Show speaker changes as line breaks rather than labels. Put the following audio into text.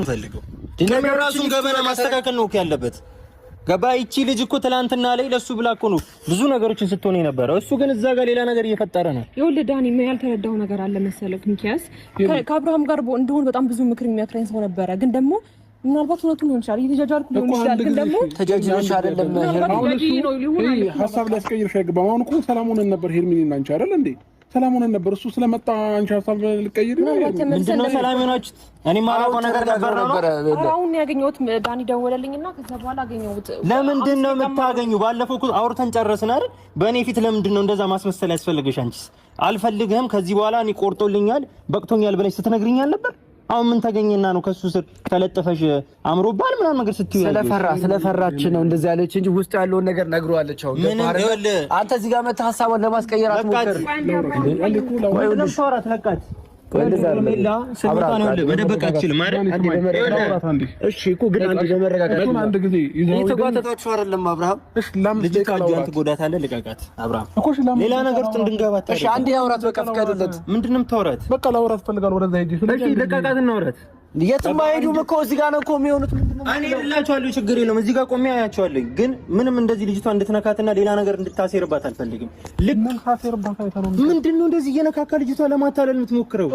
ፈልገው ራሱን ገበና ማስተካከል ነው ያለበት። ገባ ይቺ ልጅ እኮ ትላንትና ላይ ለሱ ብላ እኮ ነው ብዙ ነገሮችን ስትሆን የነበረው። እሱ ግን እዛ ጋር ሌላ ነገር እየፈጠረ ነው።
ይኸውልህ ዳኒ ምን ያልተረዳው ነገር አለ መሰለህ? ሚኪያስ ከአብርሃም ጋር እንደሆነ በጣም ብዙ ምክር የሚያክረኝ ሰው ነበረ። ግን ደግሞ ምናልባት እውነቱን ሊሆን ይችላል እየተጃጃልኩ ሊሆን ይችላል። ግን ደግሞ
ተጃጅለሽ አይደለም ሀሳብ ሊያስቀይርሽ አይገባም። አሁን እኮ ሰላሙን ነበር ሄርሚኒና አንቺ አይደል እንዴ? ሰላሙን ነበር እሱ ስለመጣ አንቺ ሀሳብ ልቀይር ነው።
ምንድነው ሰላም ሆናችሁት? እኔ ማራቆ ነገር ነበር ነው
አሁን ያገኘሁት ዳኒ ደወለልኝና ከዛ በኋላ አገኘሁት።
ለምንድን ነው የምታገኙ? ባለፈው እኮ አውርተን ጨረስን አይደል? በእኔ ፊት ለምንድን ነው እንደዛ ማስመሰል ያስፈልግሽ? አንቺስ አልፈልግህም ከዚህ በኋላ እኔ ቆርጦልኛል በቅቶኛል ብለሽ ስትነግሪኛል ነበር። አሁን ምን ተገኘና ነው ከሱ ስር ተለጥፈሽ አምሮባል ምናምን ነገር ስትዩ?
ስለፈራች ነው እንደዚህ ያለች እንጂ ውስጥ ያለውን ነገር ነግሯለች። አሁን አንተ እዚህ ጋር መተህ ሀሳቧን ለማስቀየር አትሞክር።
ወይ ለምታወራት ለቃት ወለላ ሰምታን ወለ በደበቅ አትችልም አይደል?
እሺ እኮ ግን አንድ ጊዜ
የተጓተታችሁ አይደለም አብርሃም። እሺ ልጅ ካጆን ትጎዳታለህ። ልቀቃት አብርሃም። ሌላ ነገር ውስጥ እንድንገባ
እሺ አንዴ ያውራት በቃ ፍቀድለት።
ምንድን ነው የምታወራት?
በቃ ላውራት ፈልጋለሁ። ወደዛ ሂጂ።
እሺ ልቀቃት እናውራት።
የትም አይሄዱም እኮ እዚህ ጋር ነው እኮ የሚሆኑት።
እኔ እላችኋለሁ ችግር የለውም። እዚህ ጋር ቆሜ አያቸዋለሁ። ግን ምንም እንደዚህ ልጅቷ እንድትነካትና ሌላ ነገር እንድታሴርባት አልፈልግም። ልክ
ምን ታሴርባት አይተነው
ምንድነው እንደዚህ እየነካካ ልጅቷ ለማታለል የምትሞክረው?